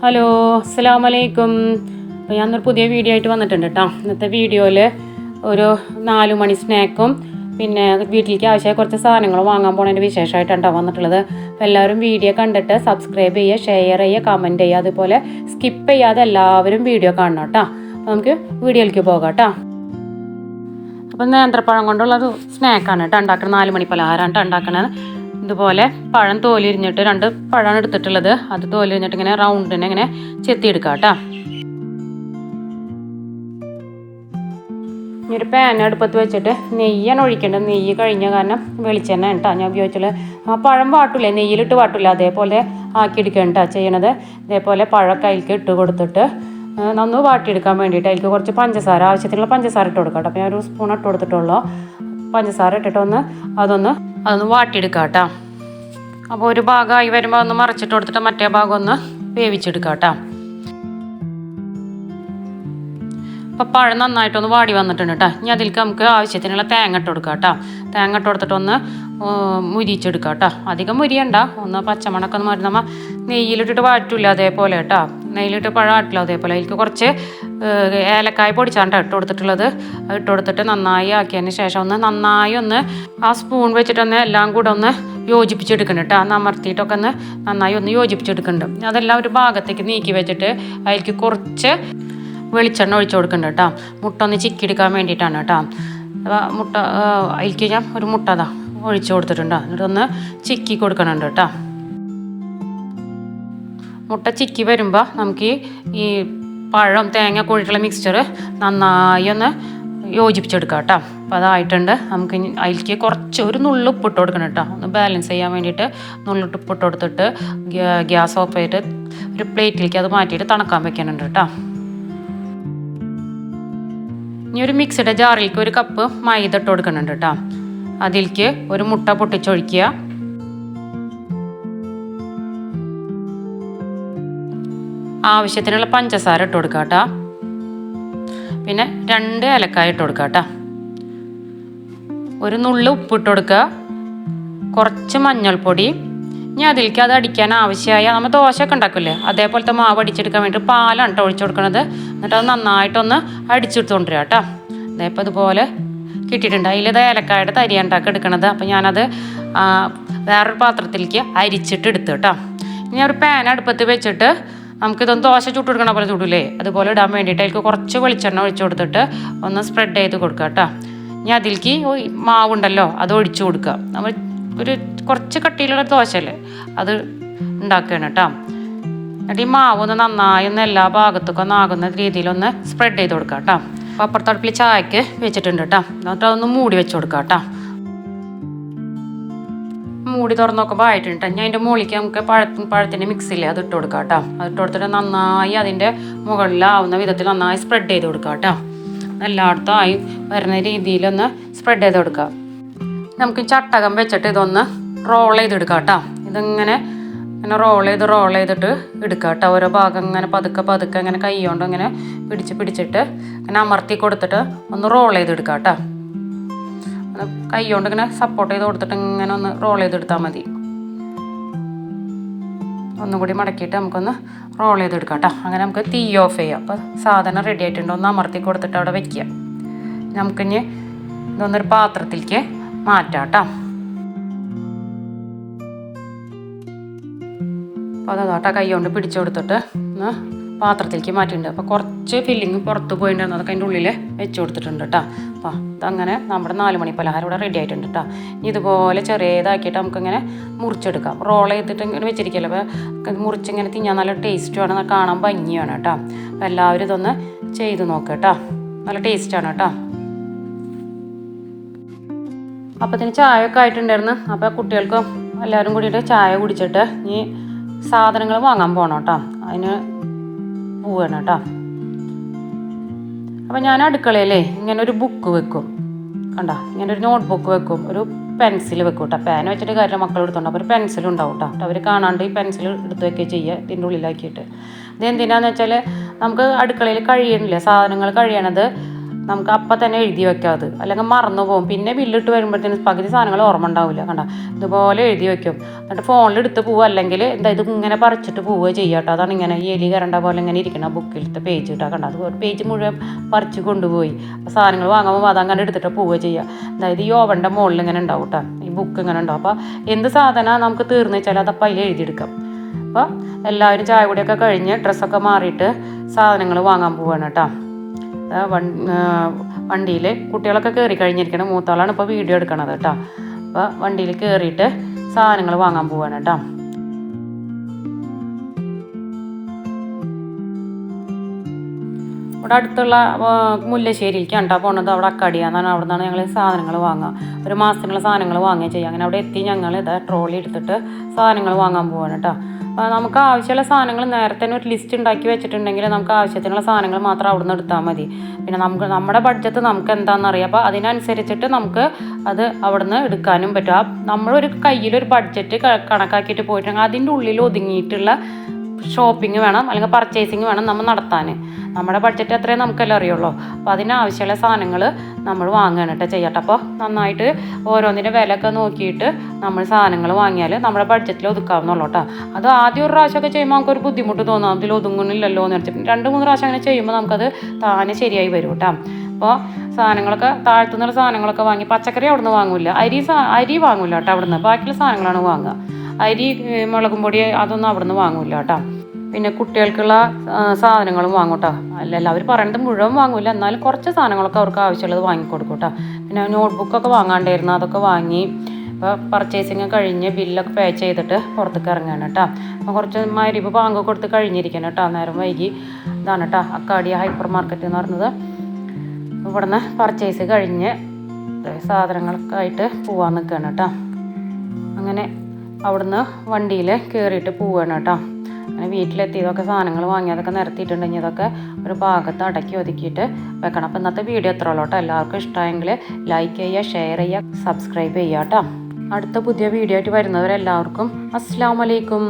Hello അസ്സലാമു അലൈക്കും. അപ്പോൾ ഞാനൊരു പുതിയ വീഡിയോ ആയിട്ട് വന്നിട്ടുണ്ട് കേട്ടോ. ഇന്നത്തെ വീഡിയോയിൽ ഒരു 4 മണി സ്നാക്കും പിന്നെ വീട്ടിലേക്ക് ആവശ്യമായ കുറച്ച് സാധനങ്ങൾ വാങ്ങാൻ പോകുന്നതിൻ്റെ വിശേഷമായിട്ടാണ് വന്നിട്ടുള്ളത്. അപ്പോൾ എല്ലാവരും വീഡിയോ കണ്ടിട്ട് സബ്സ്ക്രൈബ് ചെയ്യുക, ഷെയർ ചെയ്യുക, കമൻറ്റ് ചെയ്യുക, അതുപോലെ സ്കിപ്പ് ചെയ്യാതെ എല്ലാവരും വീഡിയോ കാണണം കേട്ടോ. അപ്പോൾ നമുക്ക് വീഡിയോയിലേക്ക് പോകാം കേട്ടോ. അപ്പോൾ നേന്ത്രപ്പഴം കൊണ്ടുള്ളൊരു സ്നാക്കാണ് കേട്ടോ ഉണ്ടാക്കുന്നത്. 4 മണി പലഹാരമാണ് കേട്ടോ ഉണ്ടാക്കുന്നത്. ഇതുപോലെ പഴം തോലിരിഞ്ഞിട്ട് 2 പഴമാണ് എടുത്തിട്ടുള്ളത്. അത് തോലിരിഞ്ഞിട്ട് ഇങ്ങനെ റൗണ്ടിനെ ഇങ്ങനെ ചെത്തിയെടുക്കാം കേട്ടോ. ഇനി ഒരു പാൻ അടുപ്പത്ത് വെച്ചിട്ട് നെയ്യാണ് ഒഴിക്കേണ്ടത്. നെയ്യ് കഴിഞ്ഞ കാരണം വെളിച്ചെണ്ണ കേട്ടോ ഞാൻ ഉപയോഗിച്ചുള്ളത്. ആ പഴം വാട്ടില്ലേ, നെയ്യിലിട്ട് വാട്ടില്ല, അതേപോലെ ആക്കിയെടുക്കുക കേട്ടോ ചെയ്യണത്. ഇതേപോലെ പഴമൊക്കെ അതിലേക്ക് ഇട്ട് കൊടുത്തിട്ട് നന്ന് വാട്ടിയെടുക്കാൻ വേണ്ടിയിട്ട് അതിലേക്ക് കുറച്ച് പഞ്ചസാര, ആവശ്യത്തിനുള്ള പഞ്ചസാര ഇട്ട് കൊടുക്കാം കേട്ടോ. അപ്പോൾ ഞാൻ ഒരു സ്പൂൺ ഇട്ട് കൊടുത്തിട്ടുള്ളൂ. പഞ്ചസാര ഇട്ടിട്ട് അതൊന്ന് വാട്ടിയെടുക്കാം കേട്ടോ. അപ്പോൾ ഒരു ഭാഗമായി വരുമ്പോൾ ഒന്ന് മറിച്ചിട്ട് കൊടുത്തിട്ട് മറ്റേ ഭാഗം ഒന്ന് വേവിച്ചെടുക്കാം കേട്ടോ. അപ്പോൾ പഴം നന്നായിട്ടൊന്ന് വാടി വന്നിട്ടുണ്ട് കേട്ടോ. ഇനി അതിലേക്ക് നമുക്ക് ആവശ്യത്തിനുള്ള തേങ്ങ ഇട്ട് കൊടുക്കാം കേട്ടോ. തേങ്ങ ഇട്ട് കൊടുത്തിട്ട് ഒന്ന് മുരിച്ചെടുക്കാം കേട്ടോ. അധികം മുരിയണ്ട, ഒന്ന് പച്ചമണൊക്കെ ഒന്ന് മാറി. നമ്മൾ നെയ്യിലിട്ടിട്ട് വാറ്റില്ല അതേപോലെ കേട്ടോ. നെയ്യിലിട്ട് പഴം ആട്ടില്ല അതേപോലെ. അതിലേക്ക് കുറച്ച് ഏലക്കായ പൊടിച്ചാണ് ഇട്ട് കൊടുത്തിട്ടുള്ളത്. അത് ഇട്ട് കൊടുത്തിട്ട് നന്നായി ആക്കിയതിന് ശേഷം നന്നായി ആ സ്പൂൺ വെച്ചിട്ടൊന്ന് എല്ലാം കൂടെ ഒന്ന് യോജിപ്പിച്ചെടുക്കുന്നുണ്ട് കേട്ടോ. ഒന്ന് അമർത്തിയിട്ടൊക്കെ നന്നായി യോജിപ്പിച്ചെടുക്കുന്നുണ്ട്. അതെല്ലാം ഒരു ഭാഗത്തേക്ക് നീക്കി വെച്ചിട്ട് അതിലേക്ക് കുറച്ച് വെളിച്ചെണ്ണ ഒഴിച്ചു കൊടുക്കുന്നുണ്ട് കേട്ടോ. മുട്ട ഒന്ന് ചിക്കിയെടുക്കാൻ വേണ്ടിയിട്ടാണ് കേട്ടോ. മുട്ട അതിലേക്ക് ഞാൻ ഒരു മുട്ട ഒഴിച്ചു കൊടുത്തിട്ടുണ്ട്. എന്നിട്ടൊന്ന് ചിക്കി കൊടുക്കണുണ്ട് കേട്ടോ. മുട്ട ചിക്കി വരുമ്പോൾ നമുക്ക് ഈ പഴം തേങ്ങ കൂടിയിട്ടുള്ള മിക്സ്ചർ നന്നായി ഒന്ന് യോജിപ്പിച്ചെടുക്കാം കേട്ടോ. അപ്പോൾ അതായിട്ടുണ്ട്. നമുക്ക് അതിലേക്ക് കുറച്ച് ഒരു നുള്ളുപ്പിട്ട് കൊടുക്കണം കേട്ടോ. ഒന്ന് ബാലൻസ് ചെയ്യാൻ വേണ്ടിയിട്ട് നുള്ളിട്ട് കൊടുത്തിട്ട് ഗ്യാസ് ഓഫ് ചെയ്തിട്ട് ഒരു പ്ലേറ്റിലേക്ക് അത് മാറ്റിയിട്ട് തണുക്കാൻ വെക്കാനുണ്ട് കേട്ടോ. ഇനി ഒരു മിക്സിയുടെ ജാറിലേക്ക് ഒരു കപ്പ് മൈദ ഇട്ട് കൊടുക്കുന്നുണ്ട് കേട്ടോ. അതിലേക്ക് ഒരു മുട്ട പൊട്ടിച്ചൊഴിക്കുക. ആവശ്യത്തിനുള്ള പഞ്ചസാര ഇട്ട് കൊടുക്കുക കേട്ടോ. പിന്നെ 2 ഏലക്കായ ഇട്ട് കൊടുക്കുക കേട്ടോ. ഒരു നുള്ളി ഉപ്പിട്ട് കൊടുക്കുക. കുറച്ച് മഞ്ഞൾപ്പൊടി. ഇനി അതിലേക്ക് അത് അടിക്കാൻ ആവശ്യമായ നമ്മൾ ദോശയൊക്കെ ഉണ്ടാക്കില്ലേ അതേപോലത്തെ മാവ് അടിച്ചെടുക്കാൻ വേണ്ടിയിട്ട് പാലാണ് കേട്ടോ ഒഴിച്ചു കൊടുക്കുന്നത്. എന്നിട്ട് അത് നന്നായിട്ടൊന്ന് അടിച്ചെടുത്ത് കൊണ്ടുവരിക കേട്ടോ. അതേപ്പോൾ ഇതുപോലെ കിട്ടിയിട്ടുണ്ട്. അതിലിത് ഏലക്കായുടെ തരിയാണ്ടാക്കി എടുക്കണത്. അപ്പോൾ ഞാനത് വേറൊരു പാത്രത്തിലേക്ക് അരിച്ചിട്ട് എടുത്തു കേട്ടോ. ഇനി ഒരു പാൻ അടുപ്പത്ത് വെച്ചിട്ട് നമുക്കിതൊന്ന് ദോശ ചുട്ടെടുക്കണ പോലെ ചുടൂലേ അതുപോലെ ഇടാൻ വേണ്ടിയിട്ട് അതിലേക്ക് കുറച്ച് വെളിച്ചെണ്ണ ഒഴിച്ചു കൊടുത്തിട്ട് ഒന്ന് സ്പ്രെഡ് ചെയ്ത് കൊടുക്കുക കേട്ടോ. ഇനി അതിലേക്ക് മാവുണ്ടല്ലോ അത് ഒഴിച്ചു കൊടുക്കുക. നമ്മൾ ഒരു കുറച്ച് കട്ടിയിലുള്ള ദോശയല്ലേ അത് ഉണ്ടാക്കുകയാണ് കേട്ടോ. എന്നിട്ട് ഈ മാവ് നന്നായി എല്ലാ ഭാഗത്തേക്കും ആകുന്ന രീതിയിലൊന്ന് സ്പ്രെഡ് ചെയ്ത് കൊടുക്കുക കേട്ടോ. അപ്പോൾ അപ്പുറത്തടുപ്പിൽ ചായക്ക് വെച്ചിട്ടുണ്ട് കേട്ടോ. എന്നിട്ട് അതൊന്ന് മൂടി വെച്ച് കൊടുക്കുക കേട്ടോ. മൂടി തുറന്ന് നോക്കുമ്പോൾ ആയിട്ടുണ്ട്. ഞാൻ അതിൻ്റെ മുകളിലേക്ക് നമുക്ക് പഴത്തിൻ്റെ മിക്സില്ലേ അത് ഇട്ട് കൊടുക്കാം കേട്ടോ. അത് ഇട്ട് കൊടുത്തിട്ട് നന്നായി അതിൻ്റെ മുകളിലാവുന്ന വിധത്തിൽ നന്നായി സ്പ്രെഡ് ചെയ്ത് കൊടുക്കുക കേട്ടോ. എല്ലായിടത്തും ആയി വരുന്ന രീതിയിലൊന്ന് സ്പ്രെഡ് ചെയ്ത് കൊടുക്കുക. നമുക്ക് ചട്ടകം വെച്ചിട്ട് ഇതൊന്ന് റോൾ ചെയ്തെടുക്കാം കേട്ടോ. ഇതിങ്ങനെ റോൾ ചെയ്തിട്ട് എടുക്കുക കേട്ടോ. ഓരോ ഭാഗം ഇങ്ങനെ പതുക്കെ ഇങ്ങനെ കൈ കൊണ്ട് ഇങ്ങനെ പിടിച്ചിട്ട് ഇങ്ങനെ അമർത്തി കൊടുത്തിട്ട് ഒന്ന് റോൾ ചെയ്തെടുക്കാം കേട്ടോ. കൈ കൊണ്ട് ഇങ്ങനെ സപ്പോർട്ട് ചെയ്ത് കൊടുത്തിട്ട് ഇങ്ങനെ ഒന്ന് റോൾ ചെയ്തെടുത്താൽ മതി. ഒന്നും കൂടി മടക്കിയിട്ട് നമുക്കൊന്ന് റോൾ ചെയ്തെടുക്കാം കേട്ടോ. അങ്ങനെ നമുക്ക് തീ ഓഫ് ചെയ്യാം. അപ്പോൾ സാധനം റെഡി ആയിട്ടുണ്ട്. ഒന്ന് അമർത്തി കൊടുത്തിട്ട് അവിടെ വയ്ക്കുക. നമുക്കിനി ഇതൊന്നൊരു പാത്രത്തിലേക്ക് മാറ്റാം കേട്ടോ. അപ്പോൾ അതാട്ടാ കൈ കൊണ്ട് പിടിച്ചു കൊടുത്തിട്ട് ഒന്ന് പാത്രത്തിലേക്ക് മാറ്റിയിട്ടുണ്ട്. അപ്പോൾ കുറച്ച് ഫില്ലിങ് പുറത്ത് പോയിട്ടുണ്ടായിരുന്നു. അതൊക്കെ അതിൻ്റെ ഉള്ളിൽ വെച്ച് കൊടുത്തിട്ടുണ്ട് കേട്ടോ. അപ്പോൾ അതങ്ങനെ നമ്മുടെ 4 മണി പലഹാരം ഇവിടെ റെഡി ആയിട്ടുണ്ട് കേട്ടോ. ഇതുപോലെ ചെറിയതാക്കിയിട്ട് നമുക്കിങ്ങനെ മുറിച്ചെടുക്കാം. റോൾ ചെയ്തിട്ട് ഇങ്ങനെ വെച്ചിരിക്കുമല്ലോ. അപ്പോൾ മുറിച്ചിങ്ങനെ തിന്നാൻ നല്ല ടേസ്റ്റുമാണ്, കാണാൻ ഭംഗിയാണ് കേട്ടോ. അപ്പോൾ എല്ലാവരും ഇതൊന്ന് ചെയ്ത് നോക്കുക കേട്ടോ. നല്ല ടേസ്റ്റാണ് കേട്ടോ. അപ്പത്തിന് ചായയൊക്കെ ആയിട്ടുണ്ടായിരുന്നു. അപ്പോൾ കുട്ടികൾക്കും എല്ലാവരും കൂടിയിട്ട് ചായ കുടിച്ചിട്ട് ഇനി സാധനങ്ങൾ വാങ്ങാൻ പോകണം കേട്ടോ. അതിന് പോവുകയാണ് കേട്ടോ. അപ്പോൾ ഞാൻ അടുക്കളയിലേ ഇങ്ങനെ ഒരു ബുക്ക് വെക്കും കണ്ടോ. ഇങ്ങനെ ഒരു നോട്ട് ബുക്ക് വെക്കും, ഒരു പെൻസിൽ വെക്കും കേട്ടോ. പേന വെച്ചിട്ട് കാര്യം മക്കൾ എടുത്തോണ്ട് അപ്പോൾ ഒരു പെൻസിൽ ഉണ്ടാവും കേട്ടോ. അവർ കാണാണ്ട് ഈ പെൻസിൽ എടുത്ത് വയ്ക്കുക ചെയ്യുക ഇതിൻ്റെ ഉള്ളിലാക്കിയിട്ട്. ഇതെന്തിനാന്ന് വെച്ചാൽ നമുക്ക് അടുക്കളയിൽ കഴിയണില്ല സാധനങ്ങൾ കഴിയണത് നമുക്ക് അപ്പം തന്നെ എഴുതി വെക്കാം അത്, അല്ലെങ്കിൽ മറന്നു പോകും. പിന്നെ ബില്ലിട്ട് വരുമ്പോഴത്തേനും പകുതി സാധനങ്ങൾ ഓർമ്മ ഉണ്ടാവില്ല. കണ്ട ഇതുപോലെ എഴുതി വെക്കും. എന്നിട്ട് ഫോണിലെടുത്ത് പോവുക, അല്ലെങ്കിൽ ഇത് ഇങ്ങനെ പറിച്ചിട്ട് പോവുക ചെയ്യുക കേട്ടോ. അതാണ് ഇങ്ങനെ ഈ എലി കരണ്ട പോലെ ഇങ്ങനെ ഇരിക്കണം ബുക്കിലത്തെ പേജ് കിട്ടുക. കണ്ട അത് ഒരു പേജ് മുഴുവൻ പറിച്ച് കൊണ്ടുപോയി. അപ്പോൾ സാധനങ്ങൾ വാങ്ങുമ്പോൾ അതങ്ങനെ എടുത്തിട്ട് പോവുക ചെയ്യുക. അതായത് ഈ ഓവൻ്റെ മുകളിൽ ഇങ്ങനെ ഉണ്ടാവും കേട്ടോ, ഈ ബുക്ക് ഇങ്ങനെ ഉണ്ടാവും. അപ്പോൾ എന്ത് സാധനം നമുക്ക് തീർന്നു വെച്ചാൽ അതപ്പോൾ അതിൽ എഴുതിയെടുക്കാം. അപ്പോൾ എല്ലാവരും ചായ കൂടിയൊക്കെ കഴിഞ്ഞ് ഡ്രസ്സൊക്കെ മാറിയിട്ട് സാധനങ്ങൾ വാങ്ങാൻ പോവുകയാണ് കേട്ടോ. വണ്ടിയിൽ കുട്ടികളൊക്കെ കയറി കഴിഞ്ഞിരിക്കണം. മൂത്താളാണ് ഇപ്പോൾ വീഡിയോ എടുക്കണത് കേട്ടോ. അപ്പോൾ വണ്ടിയിൽ കയറിയിട്ട് സാധനങ്ങൾ വാങ്ങാൻ പോവാണ് കേട്ടോ. ഇവിടെ അടുത്തുള്ള മുല്ലശ്ശേരിയിലേക്കാണ് കേട്ടോ പോണത്. അവിടെ അക്കാടിയാന്നാണ്. അവിടെ നിന്നാണ് ഞങ്ങൾ സാധനങ്ങൾ വാങ്ങുക. ഒരു മാസത്തിനുള്ള സാധനങ്ങൾ വാങ്ങുകയും ചെയ്യുക. അങ്ങനെ അവിടെ എത്തി ഞങ്ങൾ ഇതാ ട്രോളി എടുത്തിട്ട് സാധനങ്ങൾ വാങ്ങാൻ പോവാണ് കേട്ടോ. നമുക്ക് ആവശ്യമുള്ള സാധനങ്ങൾ നേരത്തെ തന്നെ ഒരു ലിസ്റ്റ് ഉണ്ടാക്കി വെച്ചിട്ടുണ്ടെങ്കിൽ നമുക്ക് ആവശ്യത്തിനുള്ള സാധനങ്ങൾ മാത്രം അവിടെ നിന്ന് എടുത്താൽ മതി. പിന്നെ നമ്മുടെ ബഡ്ജറ്റ് നമുക്ക് എന്താണെന്നറിയാം. അപ്പോൾ അതിനനുസരിച്ചിട്ട് നമുക്ക് അത് അവിടെ നിന്ന് എടുക്കാനും പറ്റും. നമ്മളൊരു കയ്യിലൊരു ബഡ്ജറ്റ് കണക്കാക്കിയിട്ട് പോയിട്ടുണ്ടെങ്കിൽ അതിൻ്റെ ഉള്ളിൽ ഒതുങ്ങിയിട്ടുള്ള ഷോപ്പിംഗ് വേണം, അല്ലെങ്കിൽ പർച്ചേസിങ് വേണം നമ്മൾ നടത്താൻ. നമ്മുടെ ബഡ്ജറ്റ് എത്രയും നമുക്കെല്ലാം അറിയുള്ളൂ. അപ്പോൾ അതിനാവശ്യമുള്ള സാധനങ്ങൾ നമ്മൾ വാങ്ങുകയാണ് കേട്ടോ ചെയ്യട്ടെ. അപ്പോൾ നന്നായിട്ട് ഓരോന്നിൻ്റെ വിലയൊക്കെ നോക്കിയിട്ട് നമ്മൾ സാധനങ്ങൾ വാങ്ങിയാൽ നമ്മുടെ ബഡ്ജറ്റിൽ ഒതുക്കാവുന്നുള്ളൂ കേട്ടോ. അത് ആദ്യം ഒരു പ്രാവശ്യമൊക്കെ ചെയ്യുമ്പോൾ നമുക്കൊരു ബുദ്ധിമുട്ട് തോന്നും, അതിൽ ഒതുങ്ങുന്നില്ലല്ലോ എന്ന് വെച്ചിട്ട് 2-3 പ്രാവശ്യം അങ്ങനെ ചെയ്യുമ്പോൾ നമുക്കത് താനെ ശരിയായി വരും കേട്ടോ. അപ്പോൾ സാധനങ്ങളൊക്കെ താഴ്ത്തുന്നുള്ള സാധനങ്ങളൊക്കെ വാങ്ങി. പച്ചക്കറി അവിടെ നിന്ന് വാങ്ങില്ല, അരി വാങ്ങില്ല കേട്ടോ അവിടെ നിന്ന്. ബാക്കിയുള്ള സാധനങ്ങളാണ് വാങ്ങുക. അരി, മുളകും പൊടി അതൊന്നും അവിടെ നിന്ന് വാങ്ങില്ല കേട്ടോ. പിന്നെ കുട്ടികൾക്കുള്ള സാധനങ്ങളും വാങ്ങും കേട്ടോ. അല്ലല്ല അവർ പറയുന്നത് മുഴുവൻ വാങ്ങില്ല, എന്നാലും കുറച്ച് സാധനങ്ങളൊക്കെ അവർക്ക് ആവശ്യമുള്ളത് വാങ്ങിക്കൊടുക്കും കേട്ടോ. പിന്നെ നോട്ട്ബുക്കൊക്കെ വാങ്ങാണ്ടായിരുന്നു, അതൊക്കെ വാങ്ങി. അപ്പോൾ പർച്ചേസിങ് കഴിഞ്ഞ് ബില്ലൊക്കെ പേ ചെയ്തിട്ട് പുറത്തേക്ക് ഇറങ്ങുകയാണ് കേട്ടോ. അപ്പോൾ കുറച്ച് മരിപ്പ് ബാങ്ക് കൊടുത്ത് കഴിഞ്ഞിരിക്കണം കേട്ടോ. നേരം വൈകി. ഇതാണ് കേട്ടോ അക്കാഡിയ ഹൈപ്പർ മാർക്കറ്റ് എന്ന് പറയുന്നത്. ഇവിടെ നിന്ന് പർച്ചേസ് കഴിഞ്ഞ് സാധനങ്ങളൊക്കെ ആയിട്ട് പോകാൻ നിൽക്കുകയാണ് കേട്ടോ. അങ്ങനെ അവിടുന്ന് വണ്ടിയിൽ കയറിയിട്ട് പോവുകയാണ് കേട്ടോ. അങ്ങനെ വീട്ടിലെത്തിയതൊക്കെ സാധനങ്ങൾ വാങ്ങിയതൊക്കെ നിരത്തിയിട്ടുണ്ടെങ്കിൽ ഇതൊക്കെ ഒരു ഭാഗത്ത് അടക്കി ഒതുക്കിയിട്ട് വെക്കണം. അപ്പോൾ ഇന്നത്തെ വീഡിയോ എത്ര ഉള്ളൂ കേട്ടോ. എല്ലാവർക്കും ഇഷ്ടമായെങ്കിൽ ലൈക്ക് ചെയ്യുക, ഷെയർ ചെയ്യുക, സബ്സ്ക്രൈബ് ചെയ്യുക കേട്ടോ. അടുത്ത പുതിയ വീഡിയോ ആയിട്ട് വരുന്നവരെല്ലാവർക്കും അസ്സലാമു അലൈക്കും.